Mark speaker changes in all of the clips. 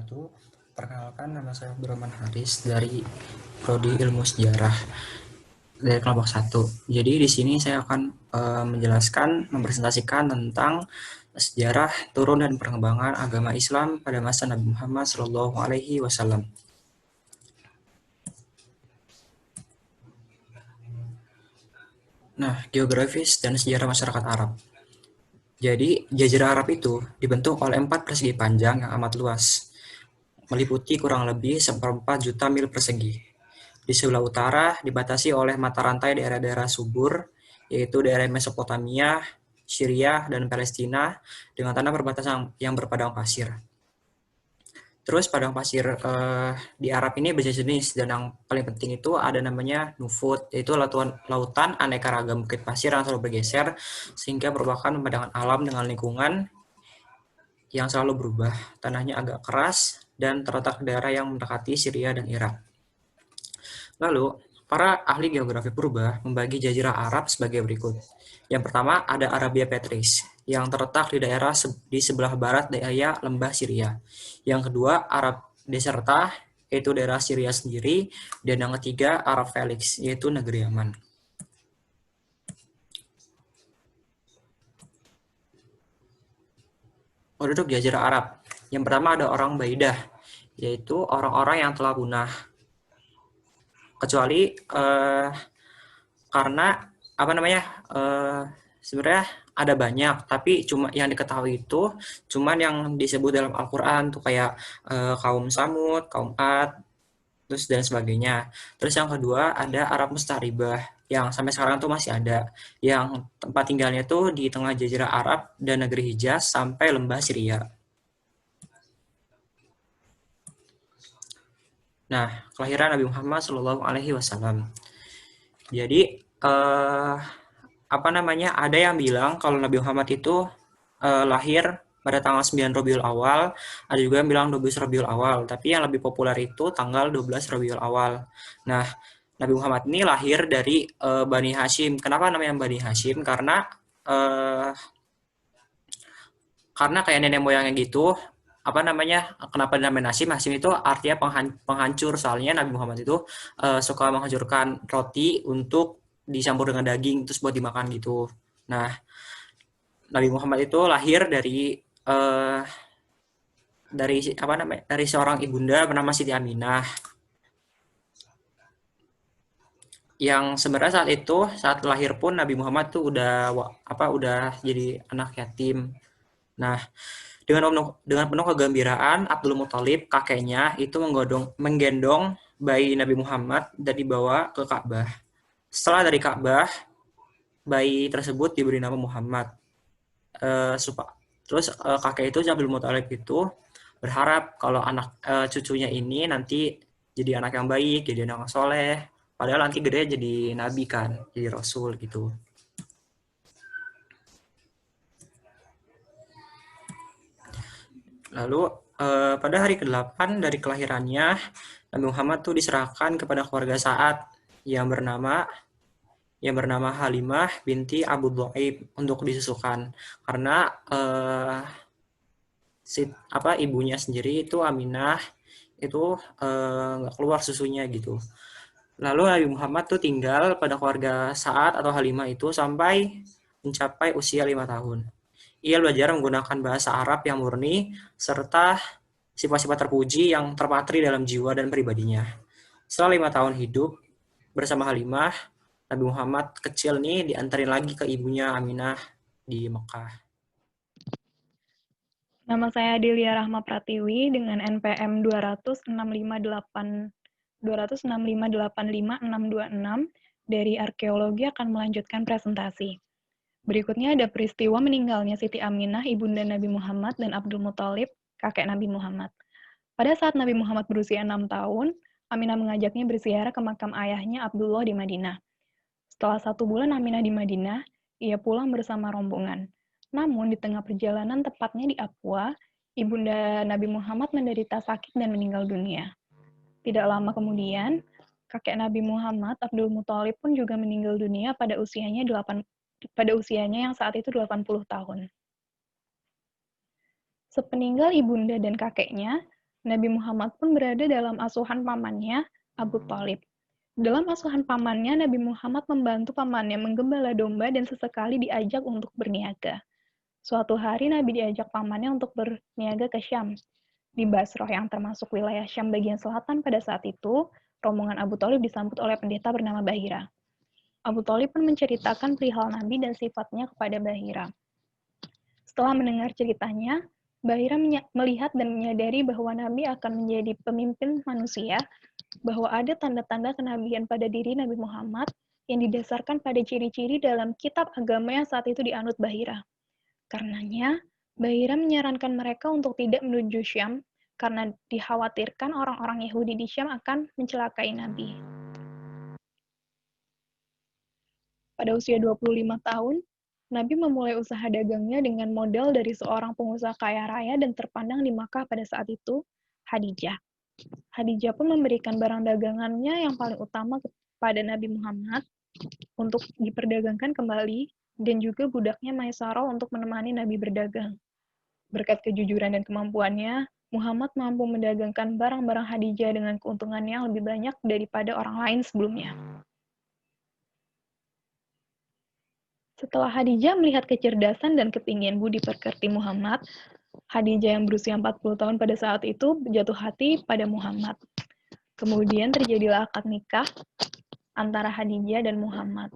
Speaker 1: wabarakatuh. Perkenalkan, nama saya Abdurrahman Haris dari Prodi Ilmu Sejarah dari kelompok 1. Jadi di sini saya akan mempresentasikan tentang sejarah turun dan perkembangan agama Islam pada masa Nabi Muhammad SAW. Nah, geografis dan sejarah masyarakat Arab. Jadi, Jazirah Arab itu dibentuk oleh 4 persegi panjang yang amat luas, meliputi kurang lebih 1,4 juta mil persegi. Di sebelah utara dibatasi oleh mata rantai daerah-daerah subur, yaitu daerah Mesopotamia, Syria, dan Palestina, dengan tanah perbatasan yang berpadang pasir. Terus padang pasir di Arab ini berjenis, dan yang paling penting itu ada namanya nufut, yaitu lautan aneka ragam bukit pasir yang selalu bergeser, sehingga merupakan pemandangan alam dengan lingkungan yang selalu berubah. Tanahnya agak keras dan terletak di daerah yang mendekati Syria dan Irak. Lalu, para ahli geografi purba membagi Jazirah Arab sebagai berikut. Yang pertama ada Arabia Petris, yang terletak di daerah di sebelah barat daya lembah Syria. Yang kedua Arab Deserta, yaitu daerah Syria sendiri. Dan yang ketiga Arab Felix, yaitu negeri Yaman. Penduduk Jazirah Arab. Yang pertama ada orang Baidah, yaitu orang-orang yang telah punah. Kecuali karena sebenarnya ada banyak, tapi cuma yang diketahui itu cuman yang disebut dalam Al-Quran tuh kayak kaum Samud, kaum Ad, terus dan sebagainya. Terus yang kedua ada Arab Mustaribah yang sampai sekarang tuh masih ada, yang tempat tinggalnya tuh di tengah Jazirah Arab dan negeri Hijaz sampai lembah Syria. Nah, kelahiran Nabi Muhammad SAW. Jadi ada yang bilang kalau Nabi Muhammad itu lahir pada tanggal 9 Rabiul Awal, ada juga yang bilang 12 Rabiul Awal, tapi yang lebih populer itu tanggal 12 Rabiul Awal. Nah, Nabi Muhammad ini lahir dari Bani Hashim. Kenapa namanya Bani Hashim? Karena kayak nenek moyangnya gitu. Kenapa dinamain Hashim? Hashim itu artinya penghancur, soalnya Nabi Muhammad itu suka menghancurkan roti untuk dicampur dengan daging terus buat dimakan gitu. Nah, Nabi Muhammad itu lahir dari seorang ibunda bernama Siti Aminah, yang sebenarnya saat lahir pun Nabi Muhammad tuh udah jadi anak yatim. Nah, dengan penuh kegembiraan, Abdul Muthalib, kakeknya, itu menggendong bayi Nabi Muhammad dan dibawa ke Ka'bah. Setelah dari Ka'bah, bayi tersebut diberi nama Muhammad. Terus kakek itu, Abdul Muthalib itu berharap kalau cucunya ini nanti jadi anak yang baik, jadi anak yang soleh. Padahal nanti gede jadi nabi kan, jadi rasul gitu. Lalu pada hari ke-8 dari kelahirannya, Nabi Muhammad tuh diserahkan kepada keluarga Sa'ad yang bernama Halimah binti Abu Dhaib untuk disusukan, karena ibunya sendiri itu Aminah itu nggak keluar susunya gitu. Lalu Nabi Muhammad tuh tinggal pada keluarga Sa'ad atau Halimah itu sampai mencapai usia 5 tahun. Ia belajar menggunakan bahasa Arab yang murni, serta sifat-sifat terpuji yang terpatri dalam jiwa dan pribadinya. Setelah 5 tahun hidup bersama Halimah, Nabi Muhammad kecil nih diantarin lagi ke ibunya Aminah di Mekah.
Speaker 2: Nama saya Delia Rahma Pratiwi dengan NPM 265858626 dari Arkeologi akan melanjutkan presentasi. Berikutnya ada peristiwa meninggalnya Siti Aminah, ibunda Nabi Muhammad, dan Abdul Muthalib, kakek Nabi Muhammad. Pada saat Nabi Muhammad berusia 6 tahun, Aminah mengajaknya berziarah ke makam ayahnya Abdullah di Madinah. Setelah 1 bulan Aminah di Madinah, ia pulang bersama rombongan. Namun di tengah perjalanan, tepatnya di Abwa, ibunda Nabi Muhammad menderita sakit dan meninggal dunia. Tidak lama kemudian, kakek Nabi Muhammad, Abdul Muthalib pun juga meninggal dunia pada usianya yang saat itu 80 tahun. Sepeninggal ibunda dan kakeknya, Nabi Muhammad pun berada dalam asuhan pamannya, Abu Thalib. Dalam asuhan pamannya, Nabi Muhammad membantu pamannya menggembala domba dan sesekali diajak untuk berniaga. Suatu hari Nabi diajak pamannya untuk berniaga ke Syam. Di Basrah yang termasuk wilayah Syam bagian selatan pada saat itu, rombongan Abu Thalib disambut oleh pendeta bernama Bahira. Abu Thalib pun menceritakan perihal Nabi dan sifatnya kepada Bahira. Setelah mendengar ceritanya, Bahira melihat dan menyadari bahwa Nabi akan menjadi pemimpin manusia, bahwa ada tanda-tanda kenabian pada diri Nabi Muhammad yang didasarkan pada ciri-ciri dalam kitab agama yang saat itu dianut Bahira. Karenanya, Bahira menyarankan mereka untuk tidak menuju Syam karena dikhawatirkan orang-orang Yahudi di Syam akan mencelakai Nabi. Pada usia 25 tahun, Nabi memulai usaha dagangnya dengan modal dari seorang pengusaha kaya raya dan terpandang di Makkah pada saat itu, Khadijah. Khadijah pun memberikan barang dagangannya yang paling utama kepada Nabi Muhammad untuk diperdagangkan kembali dan juga budaknya Maisarah untuk menemani Nabi berdagang. Berkat kejujuran dan kemampuannya, Muhammad mampu mendagangkan barang-barang Khadijah dengan keuntungan yang lebih banyak daripada orang lain sebelumnya. Setelah Khadijah melihat kecerdasan dan kepingin budi pekerti Muhammad, Khadijah yang berusia 40 tahun pada saat itu jatuh hati pada Muhammad. Kemudian terjadilah akad nikah antara Khadijah dan Muhammad.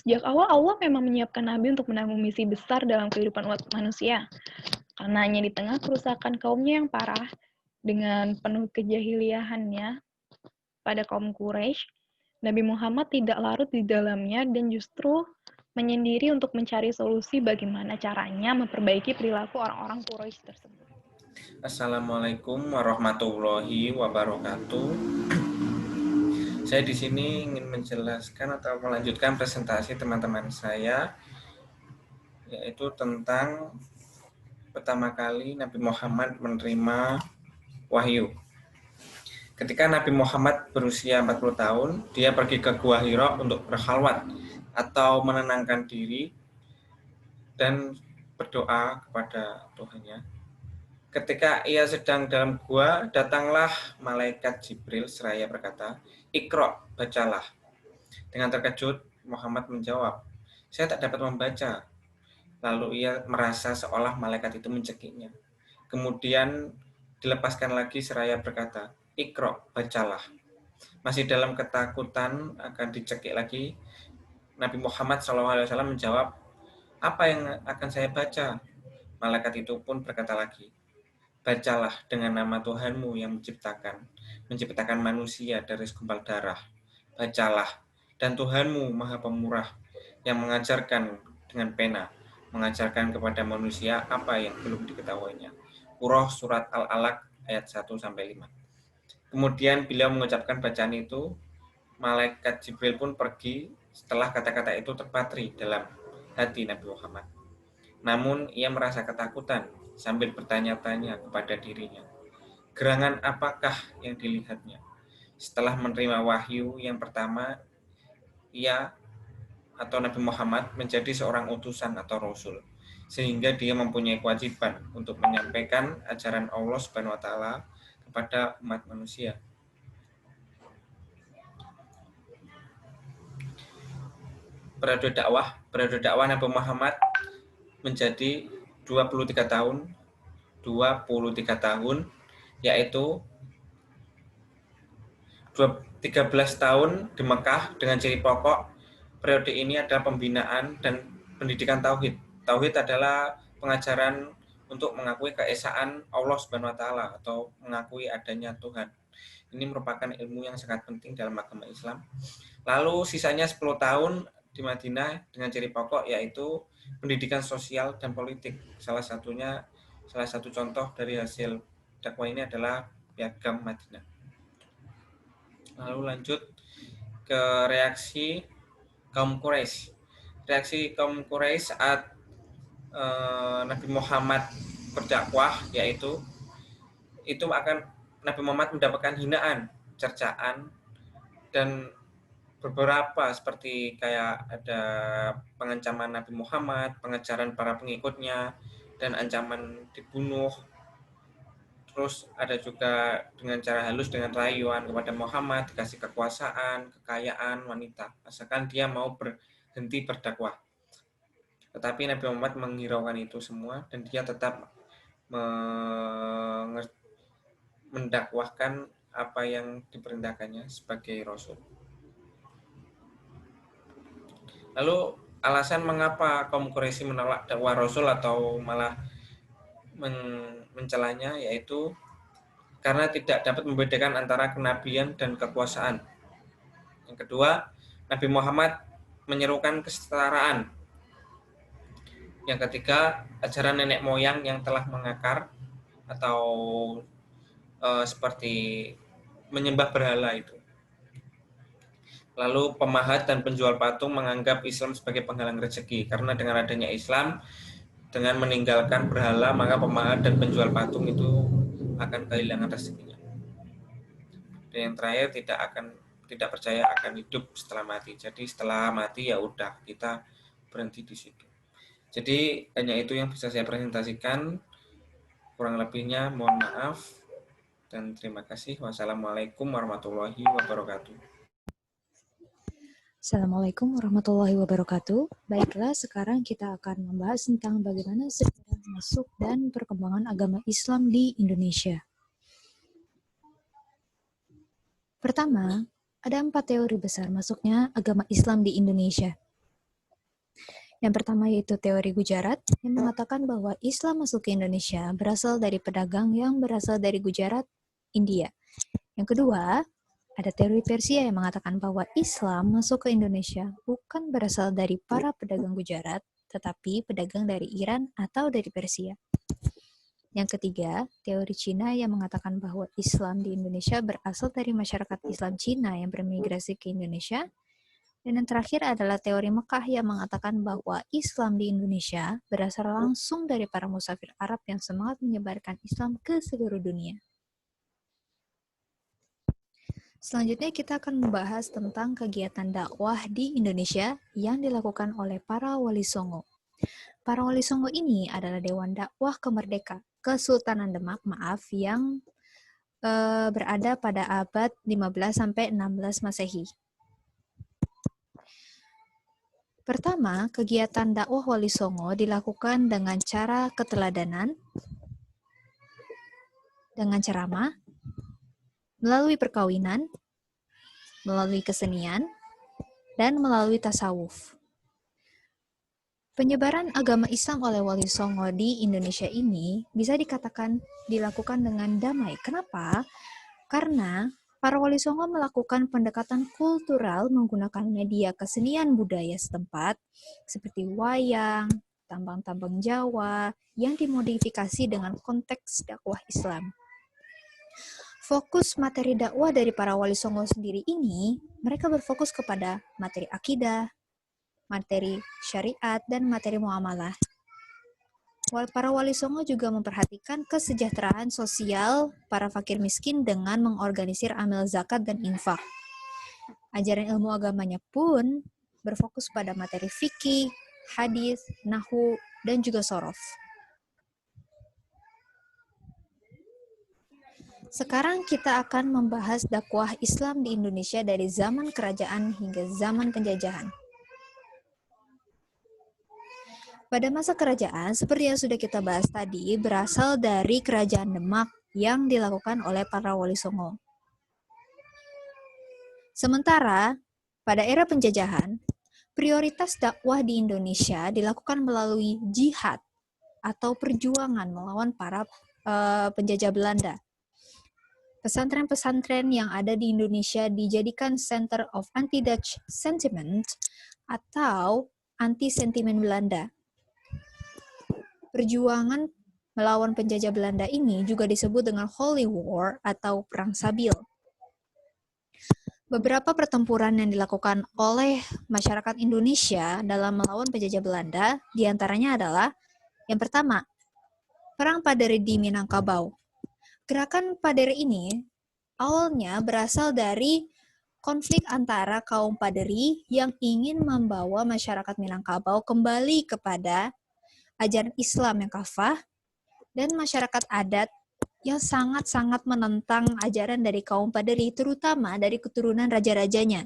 Speaker 2: Sejak awal Allah memang menyiapkan Nabi untuk menanggung misi besar dalam kehidupan umat manusia. Karena hanya di tengah kerusakan kaumnya yang parah, dengan penuh kejahiliahannya pada kaum Quraisy, Nabi Muhammad tidak larut di dalamnya dan justru menyendiri untuk mencari solusi bagaimana caranya memperbaiki perilaku orang-orang Quraisy tersebut.
Speaker 3: Assalamualaikum warahmatullahi wabarakatuh. Saya di sini ingin menjelaskan atau melanjutkan presentasi teman-teman saya, yaitu tentang pertama kali Nabi Muhammad menerima wahyu. Ketika Nabi Muhammad berusia 40 tahun, dia pergi ke Gua Hira untuk berkhalwat atau menenangkan diri dan berdoa kepada Tuhannya. Ketika ia sedang dalam gua, datanglah malaikat Jibril seraya berkata, "Iqra, bacalah." Dengan terkejut, Muhammad menjawab, "Saya tak dapat membaca." Lalu ia merasa seolah malaikat itu mencekiknya. Kemudian dilepaskan lagi seraya berkata, "Iqra, bacalah." Masih dalam ketakutan akan dicekik lagi, Nabi Muhammad SAW menjawab, "Apa yang akan saya baca?" Malaikat itu pun berkata lagi, "Bacalah dengan nama Tuhanmu yang menciptakan manusia dari segumpal darah. Bacalah, dan Tuhanmu Maha Pemurah yang mengajarkan dengan pena, mengajarkan kepada manusia apa yang belum diketahuinya." Surah Surat Al-Alaq ayat 1-5. Kemudian beliau mengucapkan bacaan itu, malaikat Jibril pun pergi setelah kata-kata itu terpatri dalam hati Nabi Muhammad. Namun ia merasa ketakutan sambil bertanya-tanya kepada dirinya, gerangan apakah yang dilihatnya? Setelah menerima wahyu yang pertama, ia atau Nabi Muhammad menjadi seorang utusan atau rasul, sehingga dia mempunyai kewajiban untuk menyampaikan ajaran Allah Subhanahu wa taala kepada umat manusia. Periode dakwah Nabi Muhammad menjadi 23 tahun, yaitu 13 tahun di Mekah dengan ciri pokok. Periode ini adalah pembinaan dan pendidikan tauhid. Tauhid adalah pengajaran untuk mengakui keesaan Allah Subhanahu wa taala atau mengakui adanya Tuhan. Ini merupakan ilmu yang sangat penting dalam agama Islam. Lalu sisanya 10 tahun di Madinah dengan ciri pokok yaitu pendidikan sosial dan politik. Salah satu contoh dari hasil dakwah ini adalah Piagam Madinah. Lalu lanjut ke reaksi kaum Quraisy. Reaksi kaum Quraisy saat Nabi Muhammad berdakwah yaitu itu akan Nabi Muhammad mendapatkan hinaan, cercaan, dan beberapa seperti kayak ada pengancaman Nabi Muhammad, pengejaran para pengikutnya, dan ancaman dibunuh. Terus ada juga dengan cara halus dengan rayuan kepada Muhammad, dikasih kekuasaan, kekayaan, wanita, asalkan dia mau berhenti berdakwah. Tetapi Nabi Muhammad menghiraukan itu semua dan dia tetap mendakwahkan apa yang diperintahkannya sebagai Rasul. Lalu alasan mengapa kaum Quraisy menolak dakwah Rasul atau malah mencelanya, yaitu karena tidak dapat membedakan antara kenabian dan kekuasaan. Yang kedua, Nabi Muhammad menyerukan kesetaraan. Yang ketiga, ajaran nenek moyang yang telah mengakar atau seperti menyembah berhala itu. Lalu pemahat dan penjual patung menganggap Islam sebagai penghalang rezeki, karena dengan adanya Islam, dengan meninggalkan berhala, maka pemahat dan penjual patung itu akan kehilangan rezekinya. Dan yang terakhir, tidak percaya akan hidup setelah mati. Jadi setelah mati ya udah, kita berhenti di situ. Jadi hanya itu yang bisa saya presentasikan. Kurang lebihnya mohon maaf dan terima kasih. Wassalamualaikum warahmatullahi wabarakatuh.
Speaker 4: Assalamualaikum warahmatullahi wabarakatuh. Baiklah, sekarang kita akan membahas tentang bagaimana sejarah masuk dan perkembangan agama Islam di Indonesia. Pertama, ada 4 teori besar masuknya agama Islam di Indonesia. Yang pertama yaitu teori Gujarat, yang mengatakan bahwa Islam masuk ke Indonesia berasal dari pedagang yang berasal dari Gujarat, India. Yang kedua, ada teori Persia yang mengatakan bahwa Islam masuk ke Indonesia bukan berasal dari para pedagang Gujarat, tetapi pedagang dari Iran atau dari Persia. Yang ketiga, teori Cina yang mengatakan bahwa Islam di Indonesia berasal dari masyarakat Islam Cina yang bermigrasi ke Indonesia. Dan yang terakhir adalah teori Mekah yang mengatakan bahwa Islam di Indonesia berasal langsung dari para musafir Arab yang semangat menyebarkan Islam ke seluruh dunia. Selanjutnya kita akan membahas tentang kegiatan dakwah di Indonesia yang dilakukan oleh para wali songo. Para wali songo ini adalah Dewan Dakwah Kesultanan Demak, yang berada pada abad 15-16 Masehi. Pertama, kegiatan dakwah wali songo dilakukan dengan cara keteladanan, dengan ceramah, melalui perkawinan, melalui kesenian, dan melalui tasawuf. Penyebaran agama Islam oleh wali songo di Indonesia ini bisa dikatakan dilakukan dengan damai. Kenapa? Karena para wali songo melakukan pendekatan kultural menggunakan media kesenian budaya setempat seperti wayang, tambang-tambang Jawa yang dimodifikasi dengan konteks dakwah Islam. Fokus materi dakwah dari para wali songo sendiri ini, mereka berfokus kepada materi akidah, materi syariat, dan materi muamalah. Para wali songo juga memperhatikan kesejahteraan sosial para fakir miskin dengan mengorganisir amal zakat dan infak. Ajaran ilmu agamanya pun berfokus pada materi fikih, hadis, nahwu, dan juga sorof. Sekarang kita akan membahas dakwah Islam di Indonesia dari zaman kerajaan hingga zaman penjajahan. Pada masa kerajaan, seperti yang sudah kita bahas tadi, berasal dari kerajaan Demak yang dilakukan oleh para wali songo. Sementara, pada era penjajahan, prioritas dakwah di Indonesia dilakukan melalui jihad atau perjuangan melawan para penjajah Belanda. Pesantren-pesantren yang ada di Indonesia dijadikan Center of Anti-Dutch Sentiment atau anti-sentimen Belanda. Perjuangan melawan penjajah Belanda ini juga disebut dengan Holy War atau Perang Sabil. Beberapa pertempuran yang dilakukan oleh masyarakat Indonesia dalam melawan penjajah Belanda diantaranya adalah yang pertama, Perang Paderi di Minangkabau. Gerakan Paderi ini awalnya berasal dari konflik antara kaum Paderi yang ingin membawa masyarakat Minangkabau kembali kepada ajaran Islam yang kafah dan masyarakat adat yang sangat-sangat menentang ajaran dari kaum Paderi, terutama dari keturunan raja-rajanya.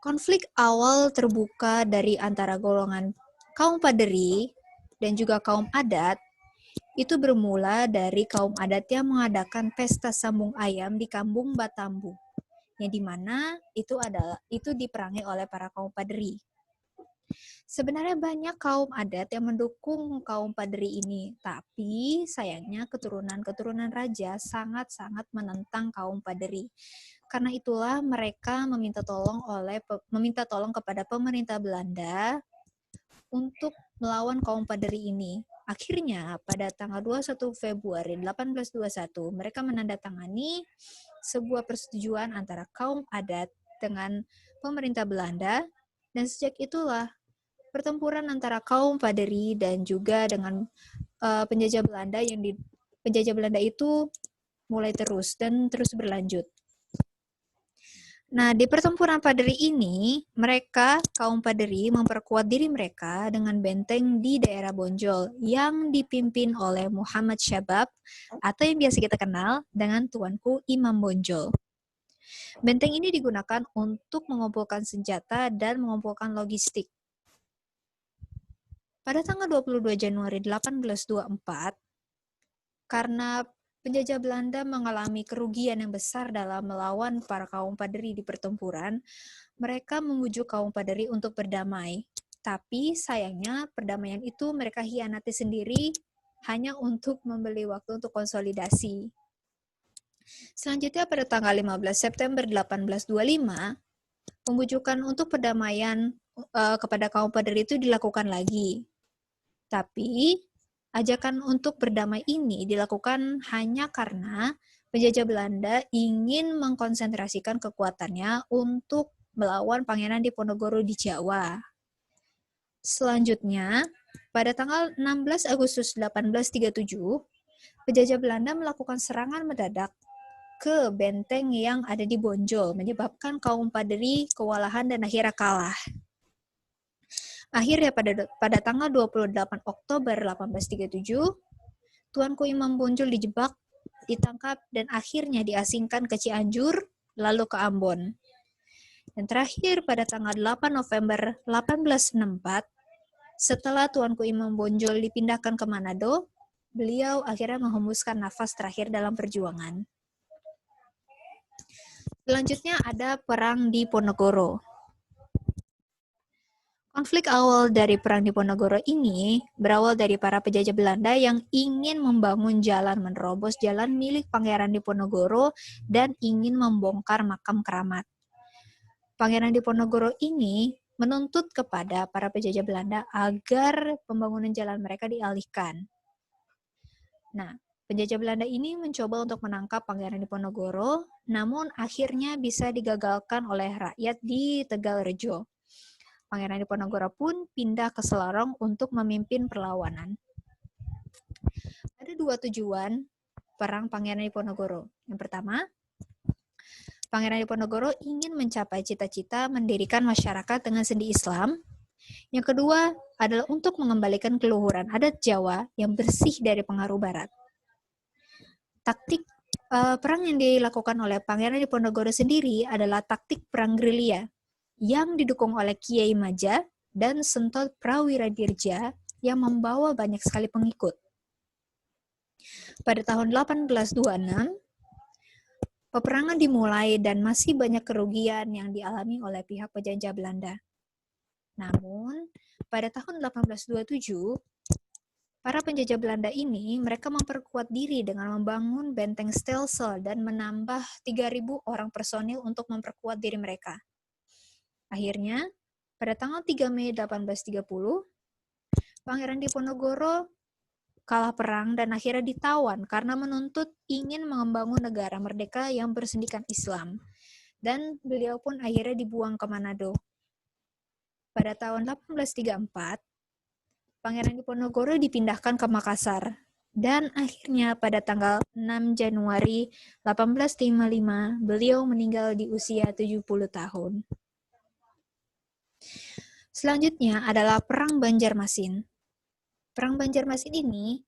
Speaker 4: Konflik awal terbuka dari antara golongan kaum Paderi dan juga kaum adat itu bermula dari kaum adat yang mengadakan pesta sambung ayam di Kampung Batambu, yang dimana itu diperangi oleh para kaum Paderi. Sebenarnya banyak kaum adat yang mendukung kaum Paderi ini, tapi sayangnya keturunan-keturunan raja sangat-sangat menentang kaum Paderi. Karena itulah mereka meminta tolong kepada pemerintah Belanda untuk melawan kaum Paderi ini. Akhirnya pada tanggal 21 Februari 1821 mereka menandatangani sebuah persetujuan antara kaum adat dengan pemerintah Belanda, dan sejak itulah pertempuran antara kaum Paderi dan juga dengan penjajah Belanda itu mulai terus berlanjut. Nah, di pertempuran Paderi ini, kaum Paderi memperkuat diri mereka dengan benteng di daerah Bonjol yang dipimpin oleh Muhammad Syabab atau yang biasa kita kenal dengan Tuanku Imam Bonjol. Benteng ini digunakan untuk mengumpulkan senjata dan mengumpulkan logistik. Pada tanggal 22 Januari 1824, karena penjajah Belanda mengalami kerugian yang besar dalam melawan para kaum Paderi di pertempuran, mereka membujuk kaum Paderi untuk berdamai. Tapi sayangnya perdamaian itu mereka hianati sendiri hanya untuk membeli waktu untuk konsolidasi. Selanjutnya pada tanggal 15 September 1825, pembujukan untuk perdamaian kepada kaum Paderi itu dilakukan lagi. Tapi ajakan untuk berdamai ini dilakukan hanya karena penjajah Belanda ingin mengkonsentrasikan kekuatannya untuk melawan Pangeran Diponegoro di Jawa. Selanjutnya, pada tanggal 16 Agustus 1837, penjajah Belanda melakukan serangan mendadak ke benteng yang ada di Bonjol, menyebabkan kaum Paderi kewalahan dan akhirnya kalah. Akhirnya pada tanggal 28 Oktober 1837, Tuanku Imam Bonjol dijebak, ditangkap, dan akhirnya diasingkan ke Cianjur, lalu ke Ambon. Dan terakhir pada tanggal 8 November 1864, setelah Tuanku Imam Bonjol dipindahkan ke Manado, beliau akhirnya menghembuskan nafas terakhir dalam perjuangan. Selanjutnya ada Perang Diponegoro. Konflik awal dari Perang Diponegoro ini berawal dari para penjajah Belanda yang ingin membangun jalan menerobos jalan milik Pangeran Diponegoro dan ingin membongkar makam keramat. Pangeran Diponegoro ini menuntut kepada para penjajah Belanda agar pembangunan jalan mereka dialihkan. Nah, penjajah Belanda ini mencoba untuk menangkap Pangeran Diponegoro, namun akhirnya bisa digagalkan oleh rakyat di Tegalrejo. Pangeran Diponegoro pun pindah ke Selarong untuk memimpin perlawanan. Ada dua tujuan perang Pangeran Diponegoro. Yang pertama, Pangeran Diponegoro ingin mencapai cita-cita mendirikan masyarakat dengan sendi Islam. Yang kedua adalah untuk mengembalikan keluhuran adat Jawa yang bersih dari pengaruh Barat. Taktik perang yang dilakukan oleh Pangeran Diponegoro sendiri adalah taktik perang gerilya yang didukung oleh Kiai Maja dan Sentot Prawiradirja yang membawa banyak sekali pengikut. Pada tahun 1826, peperangan dimulai dan masih banyak kerugian yang dialami oleh pihak penjajah Belanda. Namun, pada tahun 1827, para penjajah Belanda ini mereka memperkuat diri dengan membangun benteng Stelsel dan menambah 3.000 orang personil untuk memperkuat diri mereka. Akhirnya, pada tanggal 3 Mei 1830, Pangeran Diponegoro kalah perang dan akhirnya ditawan karena menuntut ingin membangun negara merdeka yang bersendikan Islam. Dan beliau pun akhirnya dibuang ke Manado. Pada tahun 1834, Pangeran Diponegoro dipindahkan ke Makassar. Dan akhirnya pada tanggal 6 Januari 1855, beliau meninggal di usia 70 tahun. Selanjutnya adalah Perang Banjarmasin. Perang Banjarmasin ini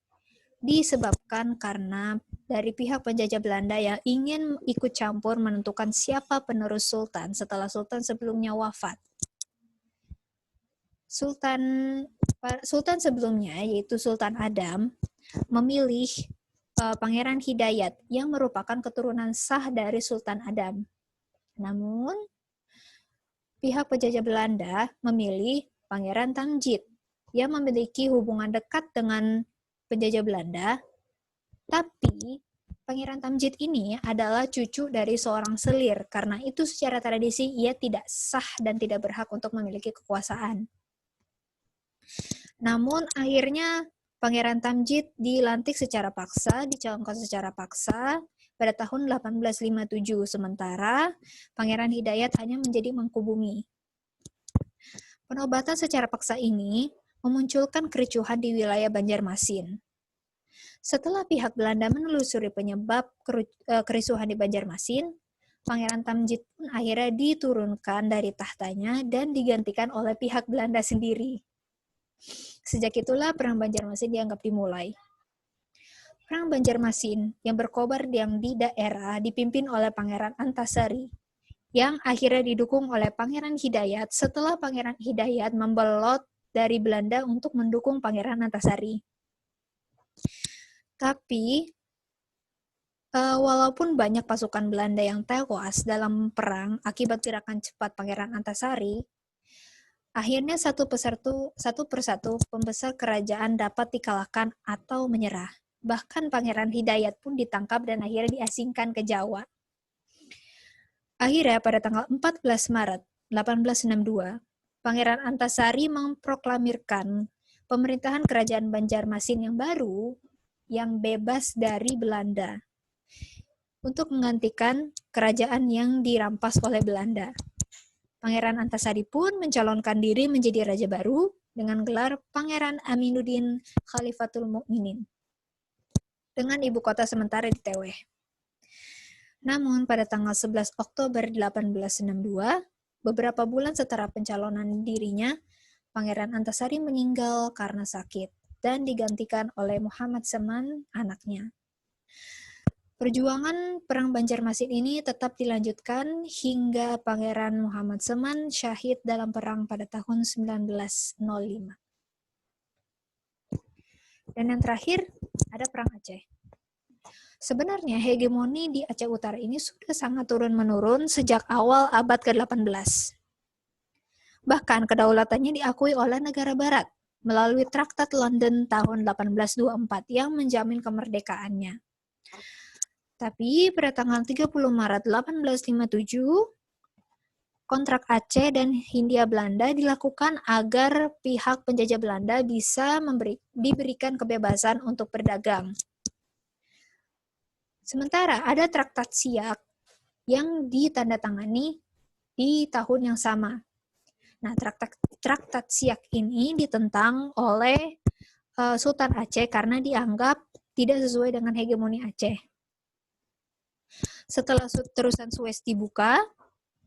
Speaker 4: disebabkan karena dari pihak penjajah Belanda yang ingin ikut campur menentukan siapa penerus sultan setelah sultan sebelumnya wafat. Sultan sebelumnya, yaitu Sultan Adam, memilih Pangeran Hidayat yang merupakan keturunan sah dari Sultan Adam. Namun, pihak penjajah Belanda memilih Pangeran Tamjid yang memiliki hubungan dekat dengan penjajah Belanda, tapi Pangeran Tamjid ini adalah cucu dari seorang selir, karena itu secara tradisi ia tidak sah dan tidak berhak untuk memiliki kekuasaan. Namun akhirnya Pangeran Tamjid dilantik secara paksa, dicalonkan secara paksa pada tahun 1857, sementara Pangeran Hidayat hanya menjadi Mangkubumi. Penobatan secara paksa ini memunculkan kericuhan di wilayah Banjarmasin. Setelah pihak Belanda menelusuri penyebab kerusuhan di Banjarmasin, Pangeran Tamjid pun akhirnya diturunkan dari tahtanya dan digantikan oleh pihak Belanda sendiri. Sejak itulah Perang Banjarmasin dianggap dimulai. Perang Banjarmasin yang berkobar di daerah dipimpin oleh Pangeran Antasari, yang akhirnya didukung oleh Pangeran Hidayat setelah Pangeran Hidayat membelot dari Belanda untuk mendukung Pangeran Antasari. Tapi, walaupun banyak pasukan Belanda yang tewas dalam perang akibat gerakan cepat Pangeran Antasari, akhirnya satu persatu pembesar kerajaan dapat dikalahkan atau menyerah. Bahkan Pangeran Hidayat pun ditangkap dan akhirnya diasingkan ke Jawa. Akhirnya pada tanggal 14 Maret 1862, Pangeran Antasari memproklamirkan pemerintahan kerajaan Banjarmasin yang baru yang bebas dari Belanda untuk menggantikan kerajaan yang dirampas oleh Belanda. Pangeran Antasari pun mencalonkan diri menjadi raja baru dengan gelar Pangeran Aminuddin Khalifatul Mukminin dengan ibu kota sementara di Teweh. Namun pada tanggal 11 Oktober 1862, beberapa bulan setelah pencalonan dirinya, Pangeran Antasari meninggal karena sakit dan digantikan oleh Muhammad Seman, anaknya. Perjuangan Perang Banjarmasin ini tetap dilanjutkan hingga Pangeran Muhammad Seman syahid dalam perang pada tahun 1905. Dan yang terakhir, ada Perang Aceh. Sebenarnya hegemoni di Aceh Utara ini sudah sangat turun-menurun sejak awal abad ke-18. Bahkan kedaulatannya diakui oleh negara barat melalui Traktat London tahun 1824 yang menjamin kemerdekaannya. Tapi pada tanggal 30 Maret 1857, kontrak Aceh dan Hindia Belanda dilakukan agar pihak penjajah Belanda bisa diberikan kebebasan untuk berdagang. Sementara ada Traktat Siak yang ditandatangani di tahun yang sama. Nah, Traktat Siak ini ditentang oleh Sultan Aceh karena dianggap tidak sesuai dengan hegemoni Aceh. Setelah terusan Suez dibuka,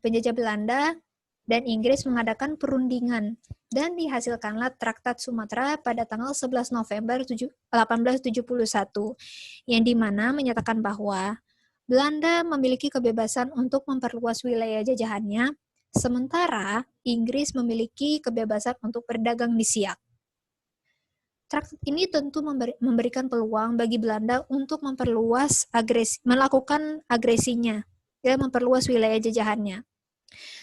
Speaker 4: penjajah Belanda dan Inggris mengadakan perundingan dan dihasilkanlah Traktat Sumatera pada tanggal 11 November 1871, yang dimana menyatakan bahwa Belanda memiliki kebebasan untuk memperluas wilayah jajahannya, sementara Inggris memiliki kebebasan untuk berdagang di Siak. Traktat ini tentu memberikan peluang bagi Belanda untuk melakukan agresinya dan memperluas wilayah jajahannya.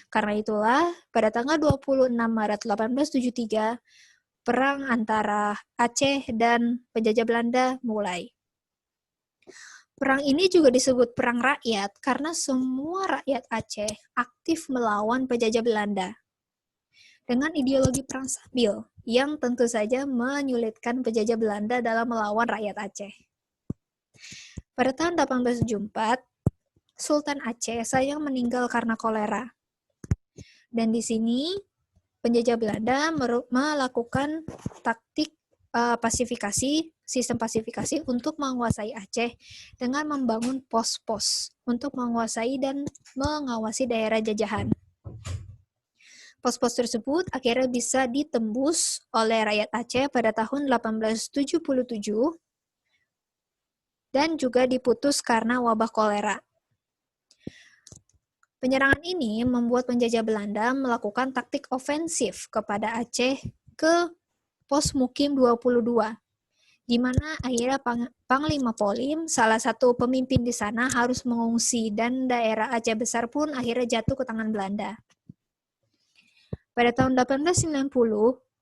Speaker 4: Karena itulah, pada tanggal 26 Maret 1873, perang antara Aceh dan penjajah Belanda mulai. Perang ini juga disebut Perang Rakyat karena semua rakyat Aceh aktif melawan penjajah Belanda. Dengan ideologi perang sambil, yang tentu saja menyulitkan penjajah Belanda dalam melawan rakyat Aceh. Pada tahun 1874, Sultan Aceh sayang meninggal karena kolera. Dan di sini, penjajah Belanda melakukan taktik sistem pasifikasi untuk menguasai Aceh dengan membangun pos-pos untuk menguasai dan mengawasi daerah jajahan. Pos-pos tersebut akhirnya bisa ditembus oleh rakyat Aceh pada tahun 1877 dan juga diputus karena wabah kolera. Penyerangan ini membuat penjajah Belanda melakukan taktik ofensif kepada Aceh ke pos Mukim 22, di mana akhirnya Panglima Polim, salah satu pemimpin di sana, harus mengungsi dan daerah Aceh Besar pun akhirnya jatuh ke tangan Belanda. Pada tahun 1890,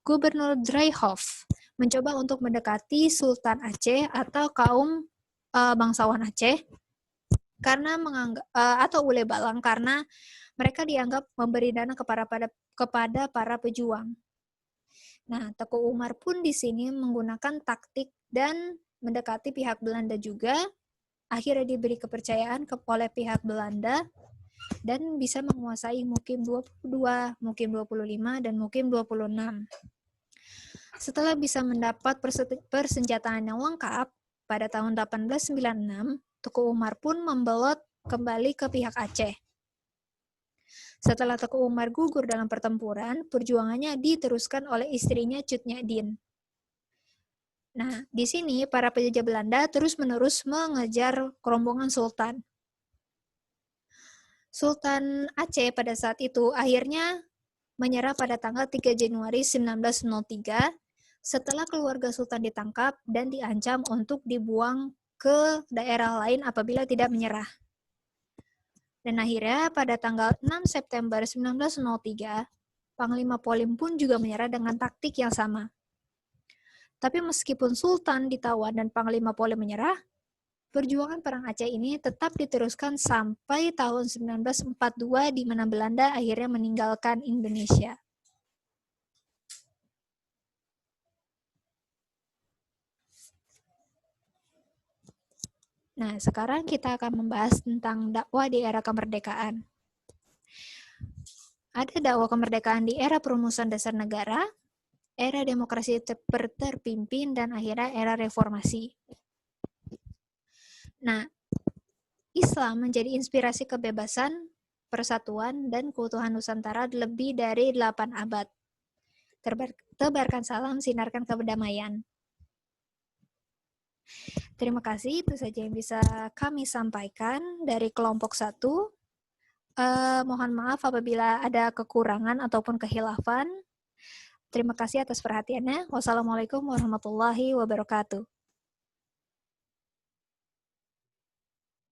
Speaker 4: Gubernur Dryhoff mencoba untuk mendekati Sultan Aceh atau kaum bangsawan Aceh karena atau Ule Balang karena mereka dianggap memberi dana kepada para pejuang. Nah, Teku Umar pun di sini menggunakan taktik dan mendekati pihak Belanda juga. Akhirnya diberi kepercayaan oleh pihak Belanda dan bisa menguasai Mukim 22, Mukim 25, dan Mukim 26. Setelah bisa mendapat persenjataan yang lengkap, pada tahun 1896, Teku Umar pun membelot kembali ke pihak Aceh. Setelah Teku Umar gugur dalam pertempuran, perjuangannya diteruskan oleh istrinya Cut Nyadin. Nah, di sini para penjajah Belanda terus-menerus mengejar rombongan Sultan. Sultan Aceh pada saat itu akhirnya menyerah pada tanggal 3 Januari 1903 setelah keluarga Sultan ditangkap dan diancam untuk dibuang ke daerah lain apabila tidak menyerah. Dan akhirnya pada tanggal 6 September 1903, Panglima Polim pun juga menyerah dengan taktik yang sama. Tapi meskipun Sultan ditawan dan Panglima Polim menyerah, perjuangan Perang Aceh ini tetap diteruskan sampai tahun 1942 di mana Belanda akhirnya meninggalkan Indonesia. Nah, sekarang kita akan membahas tentang dakwah di era kemerdekaan. Ada dakwah kemerdekaan di era perumusan dasar negara, era demokrasi terpimpin, dan akhirnya era reformasi. Nah, Islam menjadi inspirasi kebebasan, persatuan, dan keutuhan Nusantara lebih dari 8 abad. Tebarkan salam, sinarkan kedamaian. Terima kasih, itu saja yang bisa kami sampaikan dari kelompok 1. Mohon maaf apabila ada kekurangan ataupun kehilafan. Terima kasih atas perhatiannya. Wassalamualaikum warahmatullahi wabarakatuh.